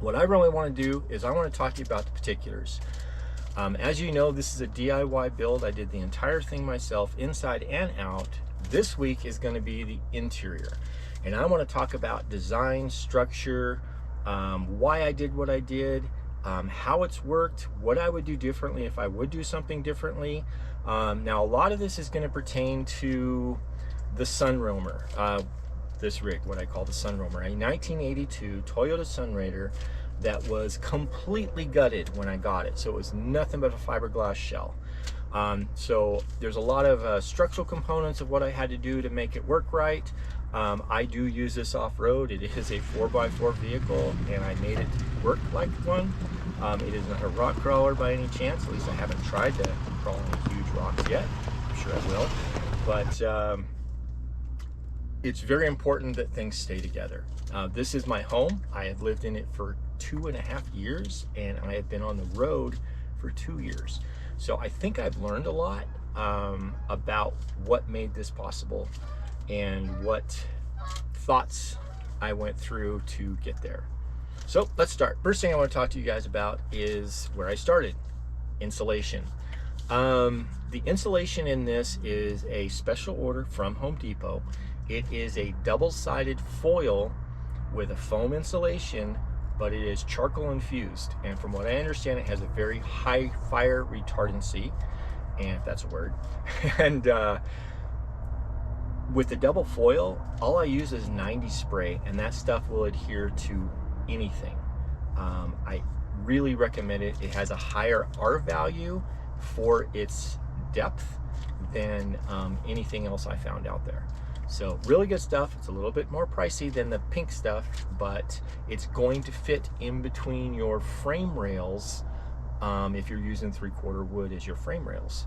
What I really want to do is I want to talk to you about the particulars. As you know, this is a DIY build. I did the entire thing myself, inside and out. This week is going to be the interior. And I want to talk about design, structure, why I did what I did, how it's worked, what I would do differently if I would do something differently. Now, a lot of this is going to pertain to the Sunroamer, this rig, what I call the Sunroamer, a 1982 Toyota Sunrader that was completely gutted when I got it. So it was nothing but a fiberglass shell. So there's a lot of structural components of what I had to do to make it work right. I do use this off-road. It is a 4x4 vehicle, and I made it work like one. It is not a rock crawler by any chance. At least I haven't tried to crawl any huge rocks yet. I'm sure I will. But it's very important that things stay together. This is my home. I have lived in it for 2.5 years, and I have been on the road for 2 years. So I think I've learned a lot about what made this possible and what thoughts I went through to get there. So let's start. First thing I want to talk to you guys about is where I started, insulation. The insulation in this is a special order from Home Depot. It is a double-sided foil with a foam insulation, but it is charcoal infused. And from what I understand, it has a very high fire retardancy, and if that's a word. And with the double foil, all I use is 90 spray, and that stuff will adhere to anything. I really recommend it. It has a higher R value for its depth than anything else I found out there. So really good stuff. It's a little bit more pricey than the pink stuff, but it's going to fit in between your frame rails if you're using 3/4 wood as your frame rails.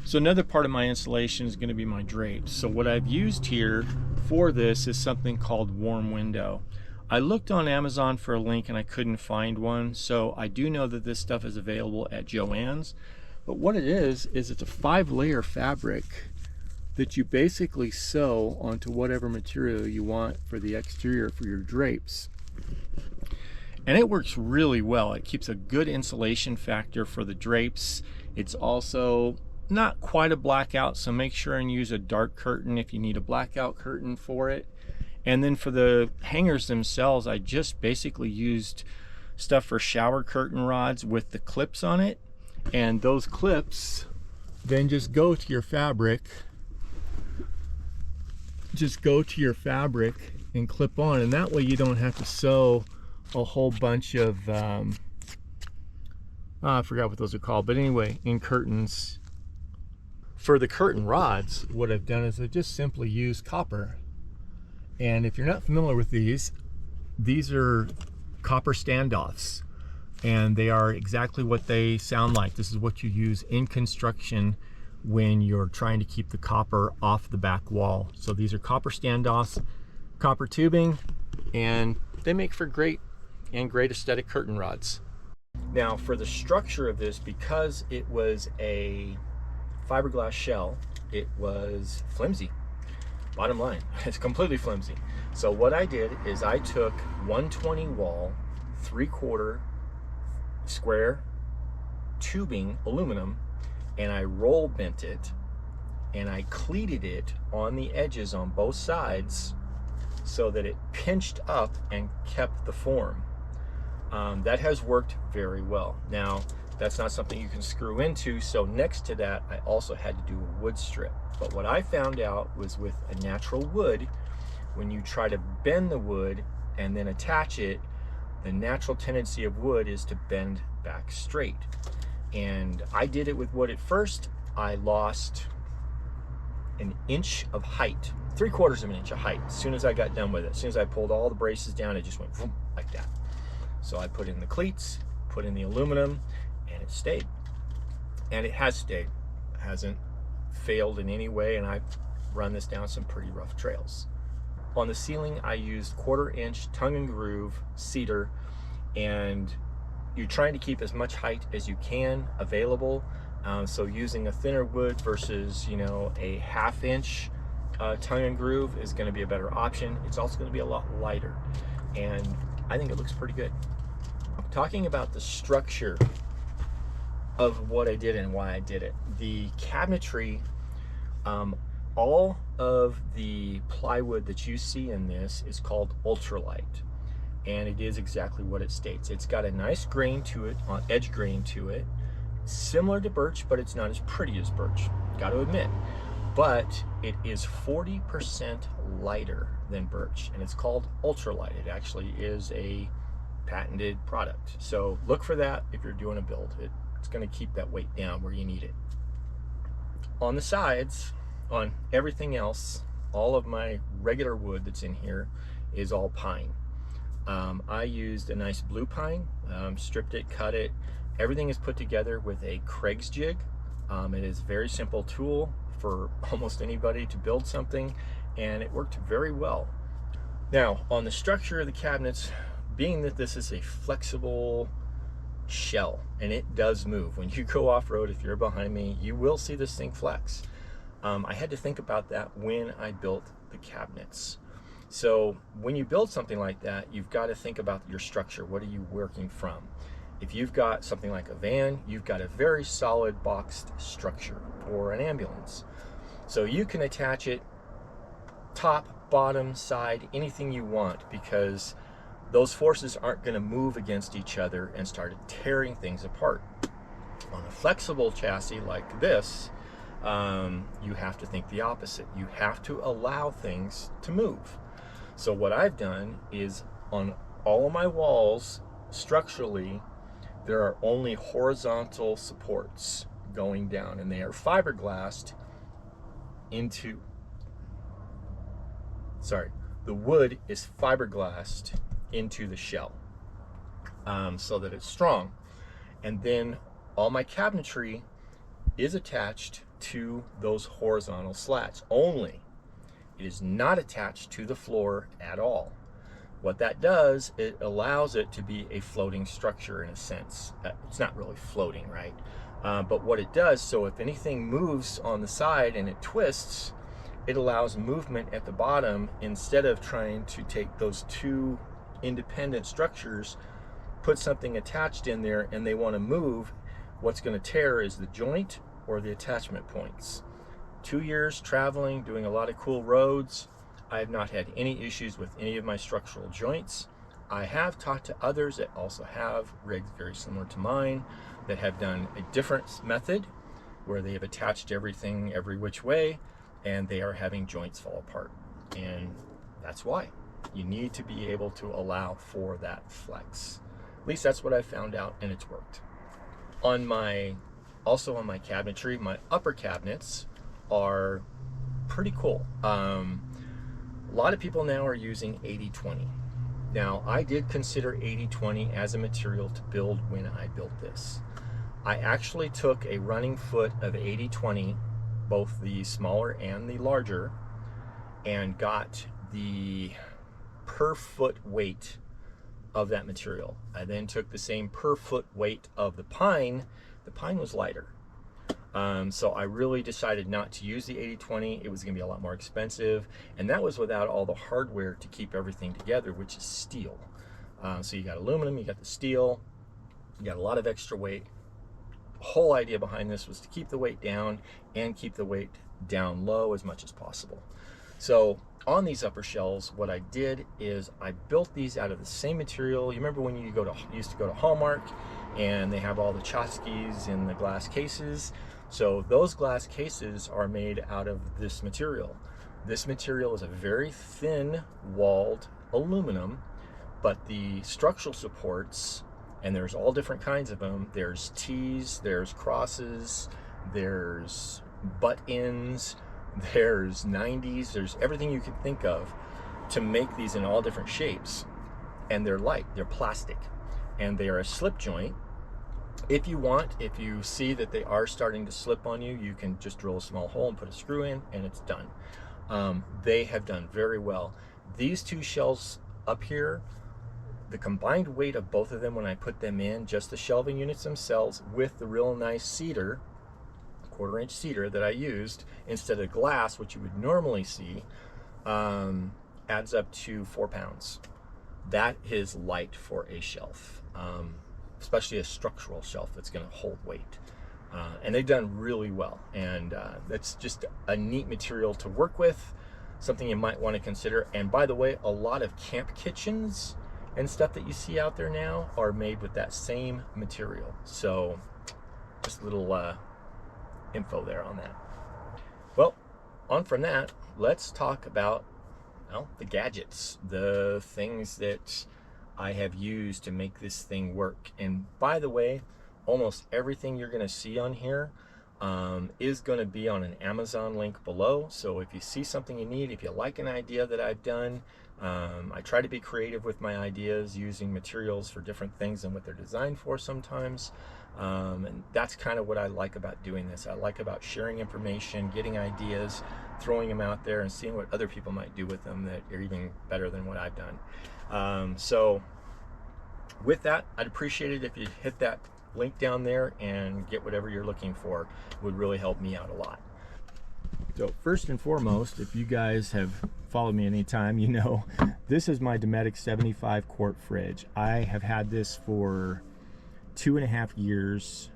So another part of my installation is going to be my drapes. So what I've used here for this is something called warm window. I looked on Amazon for a link and I couldn't find one, so I do know that this stuff is available at Joann's. But what it is it's a 5-layer fabric that you basically sew onto whatever material you want for the exterior for your drapes. And it works really well. It keeps a good insulation factor for the drapes. It's also not quite a blackout, so make sure and use a dark curtain if you need a blackout curtain for it. And then for the hangers themselves, I just basically used stuff for shower curtain rods with the clips on it. And those clips then just go to your fabric. Just go to your fabric and clip on, and that way you don't have to sew a whole bunch of I forgot what those are called, but anyway, in curtains. For the curtain rods, what I've done is I just simply use copper. And if you're not familiar with these are copper standoffs, and they are exactly what they sound like. This is what you use in construction when you're trying to keep the copper off the back wall. So these are copper standoffs, copper tubing, and they make for great aesthetic curtain rods. Now for the structure of this, because it was a fiberglass shell, it was flimsy. Bottom line, it's completely flimsy. So what I did is I took 120 wall, 3/4 square tubing aluminum, and I roll bent it, and I cleated it on the edges on both sides so that it pinched up and kept the form. That has worked very well. Now, that's not something you can screw into, so next to that, I also had to do a wood strip. But what I found out was with a natural wood, when you try to bend the wood and then attach it, the natural tendency of wood is to bend back straight. And I did it with wood at first. I lost an inch of height, 3/4 of an inch of height, as soon as I got done with it. As soon as I pulled all the braces down, it just went boom, like that. So I put in the cleats, put in the aluminum, and it stayed. And it has stayed. It hasn't failed in any way, and I've run this down some pretty rough trails. On the ceiling, I used 1/4 inch tongue and groove cedar, and you're trying to keep as much height as you can available. So using a thinner wood versus, you know, a 1/2 inch tongue and groove is going to be a better option. It's also going to be a lot lighter. And I think it looks pretty good. Talking about the structure of what I did and why I did it. The cabinetry, all of the plywood that you see in this is called ultralight, and it is exactly what it states. It's got a nice grain to it, edge grain to it, similar to birch, but it's not as pretty as birch, got to admit. But it is 40% lighter than birch, and it's called ultralight. It actually is a patented product. So look for that if you're doing a build. It's going to keep that weight down where you need it. On the sides, on everything else, all of my regular wood that's in here is all pine. I used a nice blue pine, stripped it, cut it. Everything is put together with a Craig's jig. It is a very simple tool for almost anybody to build something, and it worked very well. Now, on the structure of the cabinets, being that this is a flexible shell and it does move, when you go off-road, if you're behind me, you will see this thing flex. I had to think about that when I built the cabinets. So when you build something like that, you've got to think about your structure. What are you working from? If you've got something like a van, you've got a very solid boxed structure, or an ambulance. So you can attach it top, bottom, side, anything you want, because those forces aren't going to move against each other and start tearing things apart. On a flexible chassis like this, you have to think the opposite. You have to allow things to move. So what I've done is, on all of my walls, structurally, there are only horizontal supports going down, and they are fiberglassed into, the wood is fiberglassed into the shell, so that it's strong. And then all my cabinetry is attached to those horizontal slats only. It is not attached to the floor at all. What that does, it allows it to be a floating structure in a sense. It's not really floating, right? But what it does, so if anything moves on the side and it twists, it allows movement at the bottom, instead of trying to take those two independent structures, put something attached in there and they want to move. What's going to tear is the joint or the attachment points. 2 years traveling, doing a lot of cool roads, I have not had any issues with any of my structural joints. I have talked to others that also have rigs very similar to mine that have done a different method where they have attached everything every which way and they are having joints fall apart. And that's why you need to be able to allow for that flex. At least that's what I found out, and it's worked. Also on my cabinetry, my upper cabinets are pretty cool. A lot of people now are using 80/20. Now, I did consider 80/20 as a material to build when I built this. I actually took a running foot of 80/20, both the smaller and the larger, and got the per foot weight of that material. I then took the same per foot weight of the pine. The pine was lighter. So I really decided not to use the 80/20. It was going to be a lot more expensive, and that was without all the hardware to keep everything together, which is steel. So you got aluminum, you got the steel, you got a lot of extra weight. The whole idea behind this was to keep the weight down and keep the weight down low as much as possible. So on these upper shelves, what I did is I built these out of the same material. You remember when you used to go to Hallmark and they have all the tchotchkes in the glass cases? So those glass cases are made out of this material. This material is a very thin walled aluminum, but the structural supports, and there's all different kinds of them. There's T's, there's crosses, there's butt ends, there's 90s, there's everything you can think of to make these in all different shapes. And they're light, they're plastic, and they are a slip joint. If you want, if you see that they are starting to slip on you, you can just drill a small hole and put a screw in and it's done. They have done very well. These two shelves up here, the combined weight of both of them when I put them in, just the shelving units themselves with the real nice cedar, 1/4 inch cedar that I used instead of glass, which you would normally see, adds up to 4 pounds. that is light for a shelf, especially a structural shelf that's going to hold weight. And they've done really well, and that's just a neat material to work with, something you might want to consider. And by the way, a lot of camp kitchens and stuff that you see out there now are made with that same material. So just a little info there on that. Well, on from that, let's talk about, well, the gadgets, the things that I have used to make this thing work. And by the way, almost everything you're going to see on here is going to be on an Amazon link below. So if you see something you need, if you like an idea that I've done, I try to be creative with my ideas, using materials for different things than what they're designed for sometimes. And that's kind of what I like about doing this. I like about sharing information, getting ideas, throwing them out there, and seeing what other people might do with them that are even better than what I've done. So with that, I'd appreciate it if you hit that link down there and get whatever you're looking for. It would really help me out a lot. So first and foremost, if you guys have followed me anytime, you know this is my Dometic 75 quart fridge. I have had this for 2.5 years.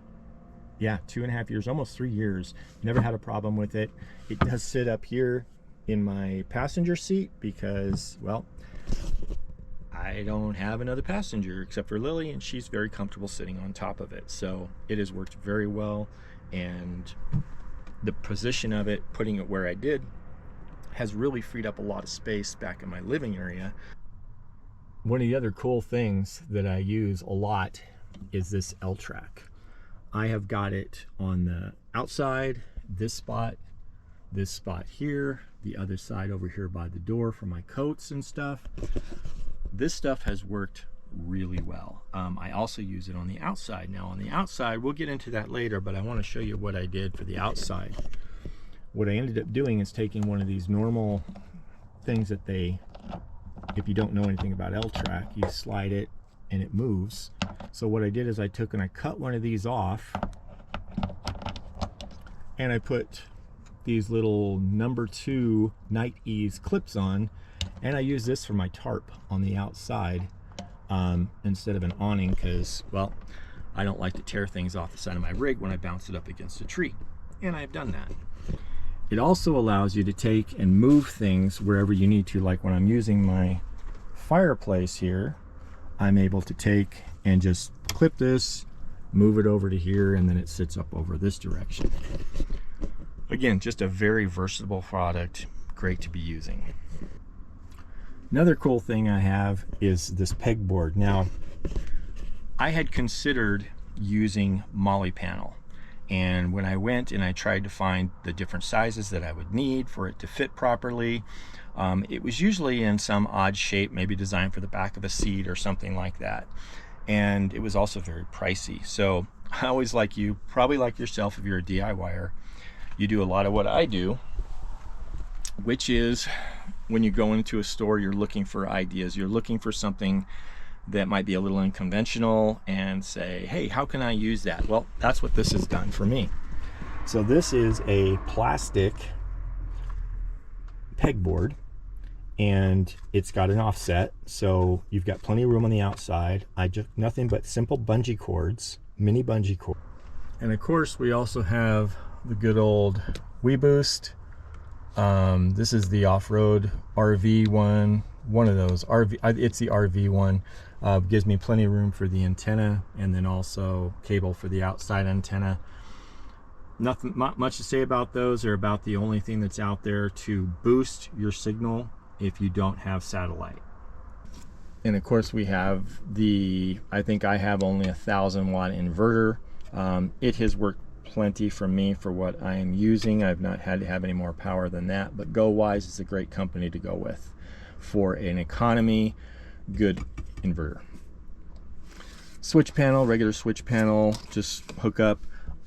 Yeah, 2.5 years, almost 3 years. Never had a problem with it. It does sit up here in my passenger seat because, well, I don't have another passenger except for Lily, and she's very comfortable sitting on top of it. So it has worked very well, and the position of it, putting it where I did, has really freed up a lot of space back in my living area. One of the other cool things that I use a lot is this L-track. I have got it on the outside, this spot here, the other side over here by the door for my coats and stuff. This stuff has worked really well. I also use it on the outside. Now on the outside, we'll get into that later, but I want to show you what I did for the outside. What I ended up doing is taking one of these normal things that they, if you don't know anything about L-track, you slide it and it moves. So what I did is I took and I cut one of these off, and I put these little #2 night ease clips on, and I use this for my tarp on the outside instead of an awning, because, well, I don't like to tear things off the side of my rig when I bounce it up against a tree, and I've done that. It also allows you to take and move things wherever you need to. Like when I'm using my fireplace here, I'm able to take and just clip this, move it over to here, and then it sits up over this direction. Again, just a very versatile product, great to be using. Another cool thing I have is this pegboard. Now, I had considered using molly panel, and when I went and I tried to find the different sizes that I would need for it to fit properly, it was usually in some odd shape, maybe designed for the back of a seat or something like that. And it was also very pricey. So I always, like you, probably like yourself if you're a DIYer, you do a lot of what I do, which is when you go into a store, you're looking for ideas. You're looking for something that might be a little unconventional and say, hey, how can I use that? Well, that's what this has done for me. So this is a plastic pegboard, and it's got an offset, so you've got plenty of room on the outside. I just nothing but simple bungee cords, mini bungee cord. And of course, we also have the good old WeBoost. This is the off-road RV one of those RV. It's the RV one. Gives me plenty of room for the antenna, and then also cable for the outside antenna. Not much to say about those. They're about the only thing that's out there to boost your signal if you don't have satellite. And of course, we have the, I think I have only a 1,000-watt inverter. It has worked plenty for me for what I am using. I've not had to have any more power than that, but GoWise is a great company to go with for an economy good inverter. Switch panel, regular switch panel, just hook up.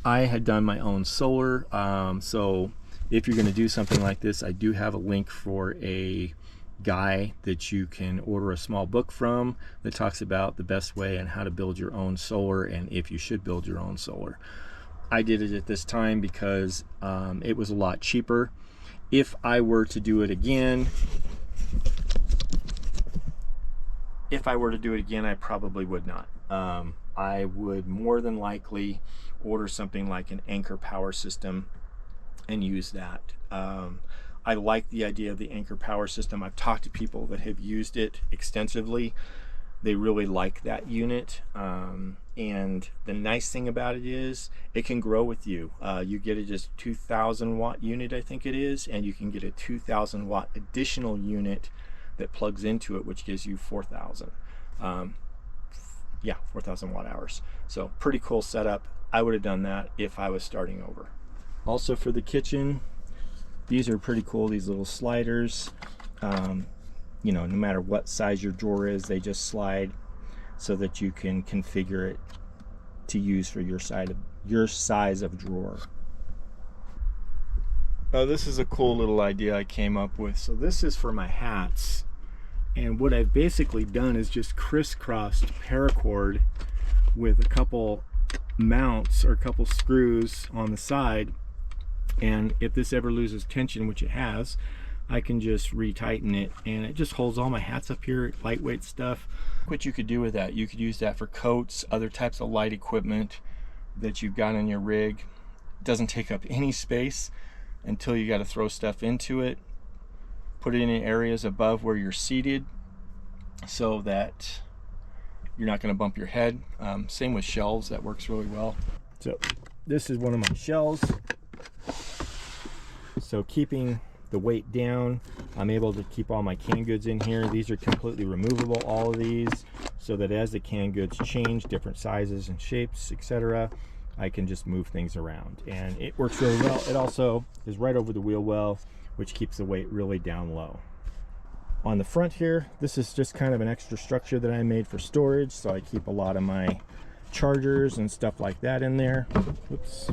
I had done my own solar, so if you're going to do something like this, I do have a link for a guy that you can order a small book from that talks about the best way and how to build your own solar, and if you should build your own solar. I did it at this time because it was a lot cheaper. If I were to do it again, if I were to do it again, I probably would not. I would more than likely order something like an Anchor power system and use that. I like the idea of the Anchor power system. I've talked to people that have used it extensively. They really like that unit. And the nice thing about it is it can grow with you. You get a just 2,000 watt unit, I think it is, and you can get a 2,000 watt additional unit that plugs into it, which gives you 4,000. Yeah, 4,000 watt hours. So pretty cool setup. I would have done that if I was starting over. Also for the kitchen, these are pretty cool, these little sliders. You know, no matter what size your drawer is, they just slide so that you can configure it to use for your size of drawer. Oh, this is a cool little idea I came up with. So this is for my hats. And what I've basically done is just crisscrossed paracord with a couple mounts or a couple screws on the side. And if this ever loses tension, which it has, I can just retighten it, and it just holds all my hats up here, lightweight stuff. What you could do with that, you could use that for coats, other types of light equipment that you've got in your rig. It doesn't take up any space until you got to throw stuff into it. Put it in areas above where you're seated so that you're not going to bump your head. Same with shelves, that works really well. So this is one of my shelves. So keeping the weight down, I'm able to keep all my canned goods in here. These are completely removable, all of these, so that as the canned goods change, different sizes and shapes, etc., I can just move things around. And it works really well. It also is right over the wheel well, which keeps the weight really down low. On the front here, this is just kind of an extra structure that I made for storage, so I keep a lot of my chargers and stuff like that in there. Oops.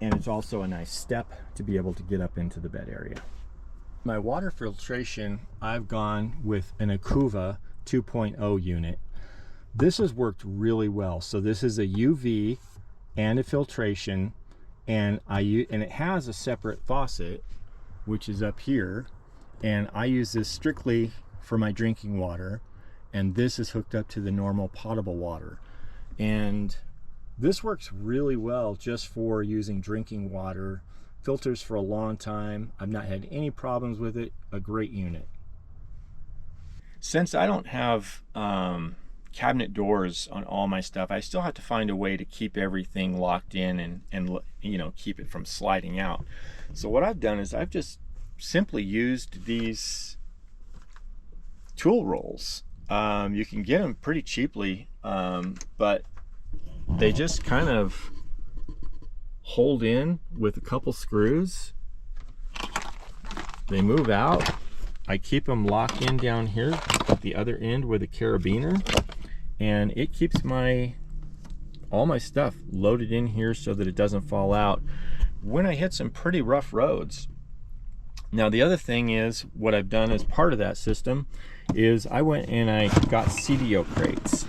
And it's also a nice step to be able to get up into the bed area. My water filtration, I've gone with an Akuva 2.0 unit. This has worked really well. So this is a UV and a filtration, and it has a separate faucet, which is up here, and I use this strictly for my drinking water, and this is hooked up to the normal potable water. And this works really well just for using drinking water. Filters for a long time. I've not had any problems with it. A great unit. Since I don't have cabinet doors on all my stuff, I still have to find a way to keep everything locked in and you know, keep it from sliding out. So what I've done is I've just simply used these tool rolls. You can get them pretty cheaply, but they just kind of hold in with a couple screws. They move out. I keep them locked in down here at the other end with a carabiner, and it keeps all my stuff loaded in here so that it doesn't fall out when I hit some pretty rough roads. Now the other thing is, what I've done as part of that system is I went and I got CDO crates.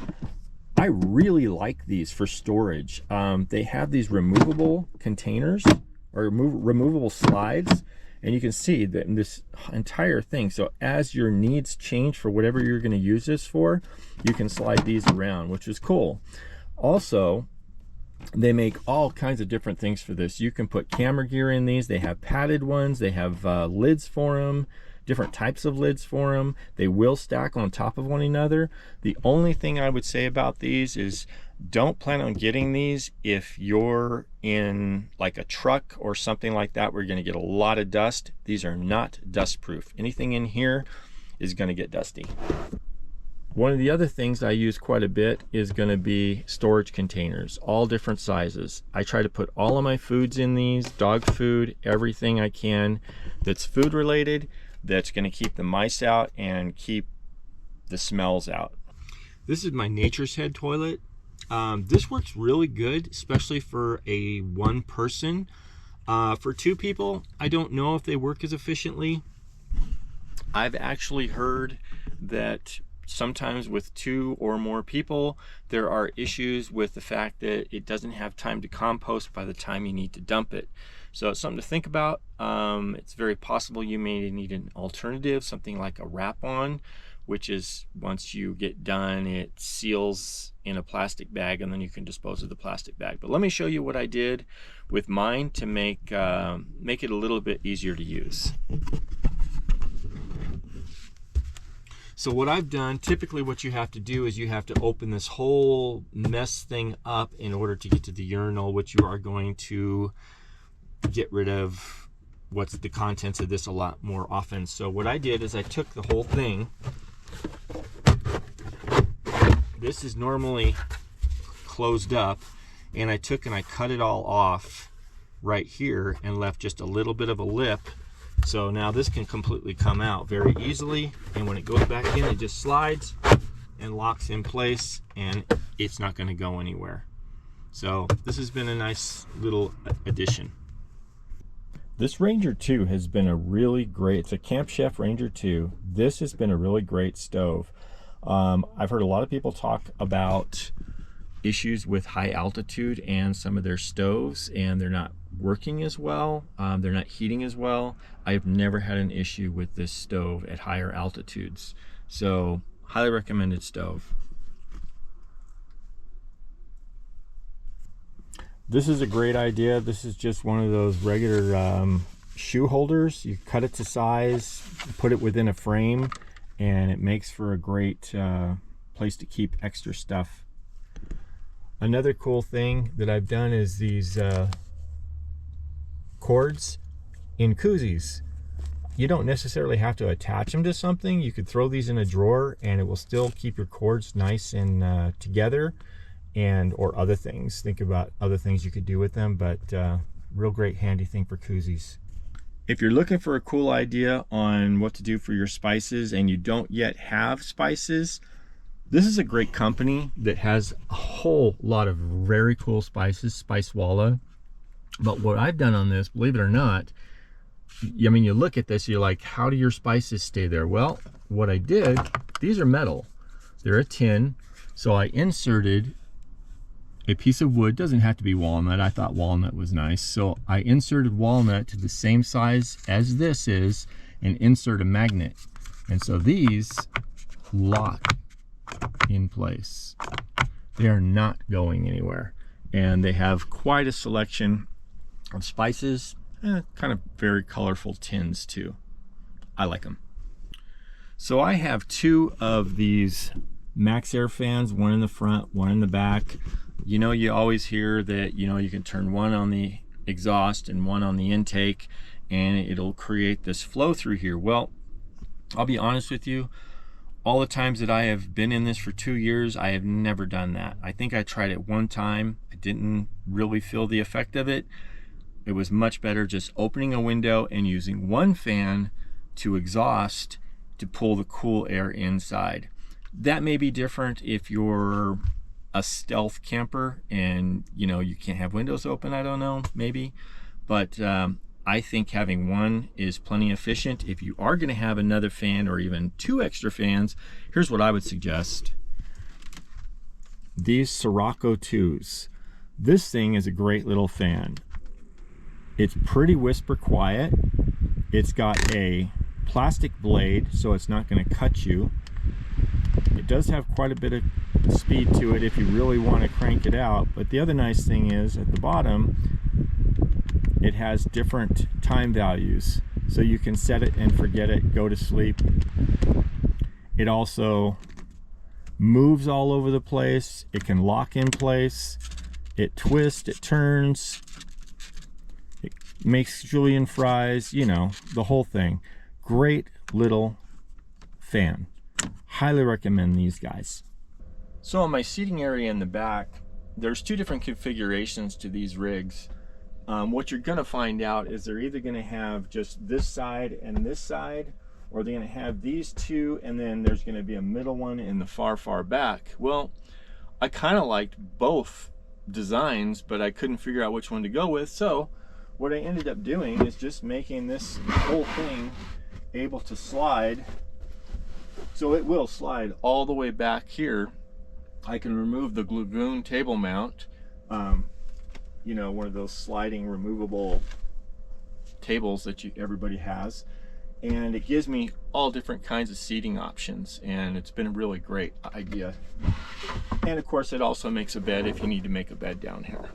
I really like these for storage. They have these removable containers or removable slides, and you can see that in this entire thing. So as your needs change for whatever you're going to use this for, you can slide these around, which is cool. Also, they make all kinds of different things for this. You can put camera gear in these. They have padded ones. They have lids for them. Different types of lids for them. They will stack on top of one another. The only thing I would say about these is don't plan on getting these if you're in like a truck or something like that where you're going to get a lot of dust. These are not dust proof. Anything in here is going to get dusty. One of the other things I use quite a bit is going to be storage containers, all different sizes. I try to put all of my foods in these, dog food, everything I can that's food related, that's going to keep the mice out and keep the smells out. This is my Nature's Head toilet. This works really good, especially for a one person. For two people, I don't know if they work as efficiently. I've actually heard that sometimes with 2 or more people, there are issues with the fact that it doesn't have time to compost by the time you need to dump it. So it's something to think about. It's very possible you may need an alternative, something like a wrap-on, which is once you get done, it seals in a plastic bag and then you can dispose of the plastic bag. But let me show you what I did with mine to make it a little bit easier to use. So what I've done, typically what you have to do is you have to open this whole mess thing up in order to get to the urinal, which you are going to get rid of what's the contents of this a lot more often. So what I did is I took the whole thing. This is normally closed up, and I took and I cut it all off right here and left just a little bit of a lip. So now this can completely come out very easily, and when it goes back in, it just slides and locks in place, and it's not going to go anywhere. So this has been a nice little addition. This Ranger 2 has been a really great, it's a Camp Chef Ranger 2. This has been a really great stove. I've heard a lot of people talk about issues with high altitude and some of their stoves, and they're not working as well, they're not heating as well. I've never had an issue with this stove at higher altitudes, so highly recommended stove. This is a great idea. This is just one of those regular shoe holders. You cut it to size, put it within a frame, and it makes for a great place to keep extra stuff. Another cool thing that I've done is these cords in koozies. You don't necessarily have to attach them to something. You could throw these in a drawer and it will still keep your cords nice and together, and or other things. Think about other things you could do with them, but real great handy thing for koozies. If you're looking for a cool idea on what to do for your spices and you don't yet have spices, this is a great company that has a whole lot of very cool spices, Spicewalla. But what I've done on this, believe it or not, I mean, you look at this, you're like, how do your spices stay there? Well, what I did, these are metal. They're a tin. So I inserted a piece of wood, doesn't have to be walnut. I thought walnut was nice. So I inserted walnut to the same size as this is and insert a magnet. And so these lock in place. They are not going anywhere. And they have quite a selection of spices, kind of very colorful tins too. I like them. So I have 2 of these Max Air fans, one in the front, one in the back. You know, you always hear that, you know, you can turn one on the exhaust and one on the intake and it'll create this flow through here. Well, I'll be honest with you, all the times that I have been in this for 2 years, I have never done that. I think I tried it one time. I didn't really feel the effect of it. It was much better just opening a window and using one fan to exhaust to pull the cool air inside. That may be different if you're a stealth camper and you know you can't have windows open. I don't know, maybe, but I think having one is plenty efficient. If you are going to have another fan or even 2 extra fans, here's what I would suggest. These Sirocco 2s. This thing is a great little fan. It's pretty whisper quiet. It's got a plastic blade, so it's not going to cut you. It does have quite a bit of speed to it if you really want to crank it out, but the other nice thing is at the bottom it has different time values, so you can set it and forget it, go to sleep. It also moves all over the place. It can lock in place. It twists, it turns, it makes julienne fries, you know, the whole thing. Great little fan. Highly recommend these guys. So on my seating area in the back, there's 2 different configurations to these rigs. What you're going to find out is they're either going to have just this side and this side, or they're going to have these 2 and then there's going to be a middle one in the far back. Well, I kind of liked both designs, but I couldn't figure out which one to go with. So what I ended up doing is just making this whole thing able to slide So it will slide all the way back here. I can remove the Lagoon table mount, you know, one of those sliding removable tables that everybody has, and it gives me all different kinds of seating options, and it's been a really great idea. And of course it also makes a bed if you need to make a bed down here.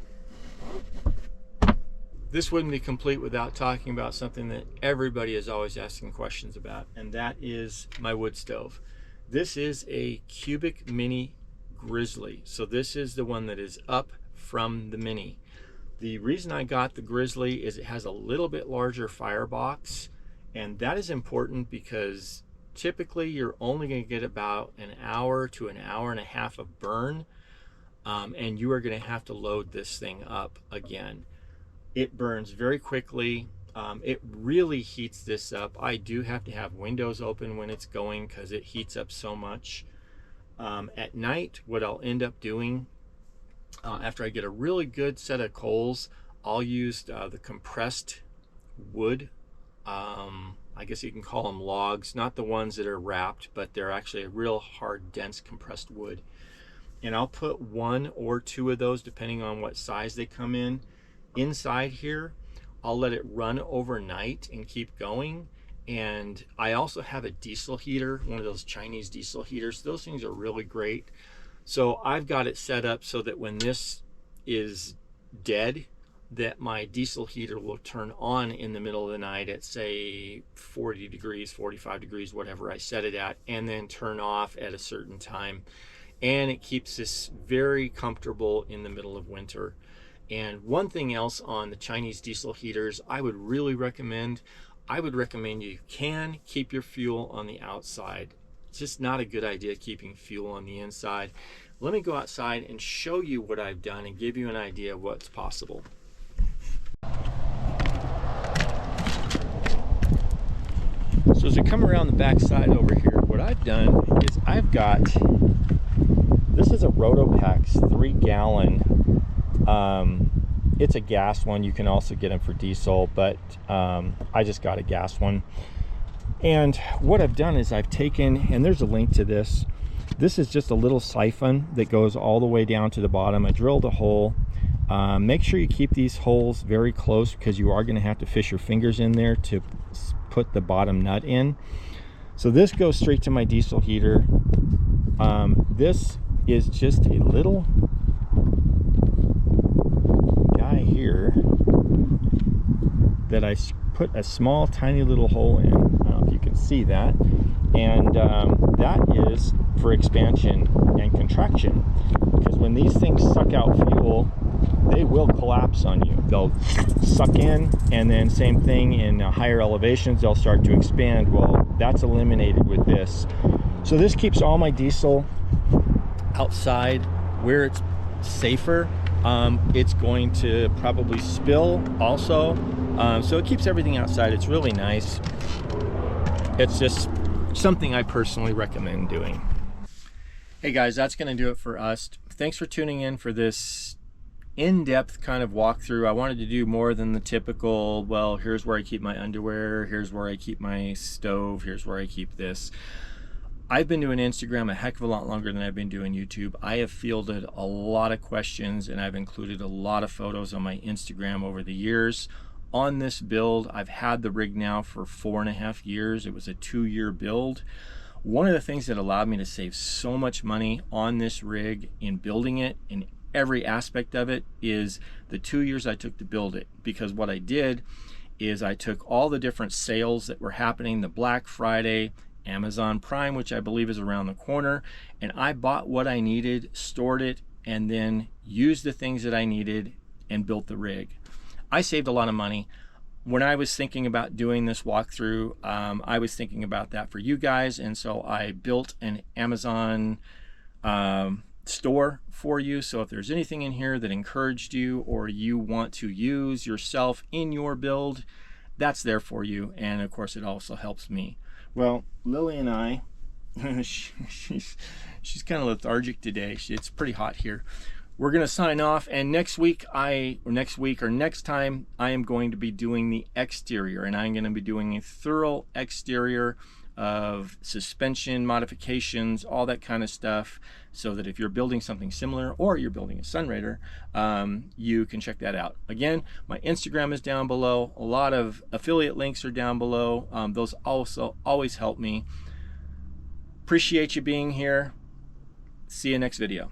This wouldn't be complete without talking about something that everybody is always asking questions about, and that is my wood stove. This is a Cubic Mini Grizzly, so this is the one that is up from the Mini. The reason I got the Grizzly is it has a little bit larger firebox, and that is important because typically you're only going to get about an hour to an hour and a half of burn, and you are going to have to load this thing up again. It burns very quickly. It really heats this up. I do have to have windows open when it's going because it heats up so much. At night, what I'll end up doing, after I get a really good set of coals, I'll use the compressed wood. I guess you can call them logs, not the ones that are wrapped, but they're actually a real hard, dense compressed wood. And I'll put 1 or 2 of those, depending on what size they come in, inside here. I'll let it run overnight and keep going. And I also have a diesel heater, one of those Chinese diesel heaters. Those things are really great. So I've got it set up so that when this is dead, that my diesel heater will turn on in the middle of the night at, say, 40 degrees, 45 degrees, whatever I set it at, and then turn off at a certain time. And it keeps this very comfortable in the middle of winter. And one thing else on the Chinese diesel heaters, I would really recommend, you can keep your fuel on the outside. It's just not a good idea keeping fuel on the inside. Let me go outside and show you what I've done and give you an idea of what's possible. So as we come around the back side over here, what I've done is I've got, this is a Rotopax 3-gallon. It's a gas one. You can also get them for diesel, but I just got a gas one. And what I've done is I've taken, and there's a link to this. This is just a little siphon that goes all the way down to the bottom. I drilled a hole. Make sure you keep these holes very close because you are going to have to fish your fingers in there to put the bottom nut in. So this goes straight to my diesel heater. This is just a little guy here that I put a small tiny little hole in. I don't know if you can see that. And that is for expansion and contraction, because when these things suck out fuel, they will collapse on you. They'll suck in, and then same thing in higher elevations, they'll start to expand. Well, that's eliminated with this. So this keeps all my diesel outside where it's safer. It's going to probably spill also. So it keeps everything outside. It's really nice. It's just something I personally recommend doing. Hey guys, that's going to do it for us. Thanks for tuning in for this in-depth kind of walkthrough. I wanted to do more than the typical, well, here's where I keep my underwear, here's where I keep my stove, here's where I keep this. I've been doing Instagram a heck of a lot longer than I've been doing YouTube. I have fielded a lot of questions, and I've included a lot of photos on my Instagram over the years. On this build, I've had the rig now for 4.5 years. It was a 2-year build. One of the things that allowed me to save so much money on this rig in building it, in every aspect of it, is the 2 years I took to build it. Because what I did is I took all the different sales that were happening, the Black Friday, Amazon Prime, which I believe is around the corner, and I bought what I needed, stored it, and then used the things that I needed and built the rig. I saved a lot of money. When I was thinking about doing this walkthrough, I was thinking about that for you guys, and so I built an Amazon store for you. So if there's anything in here that encouraged you or you want to use yourself in your build, that's there for you. And of course, it also helps me. Well, Lily and I, she's kind of lethargic today. It's pretty hot here. We're going to sign off, and next time I am going to be doing the exterior, and I'm going to be doing a thorough exterior of suspension modifications, all that kind of stuff, so that if you're building something similar or you're building a Sunrader, you can check that out. Again, my Instagram is down below. A lot of affiliate links are down below. Those also always help me. Appreciate you being here. See you next video.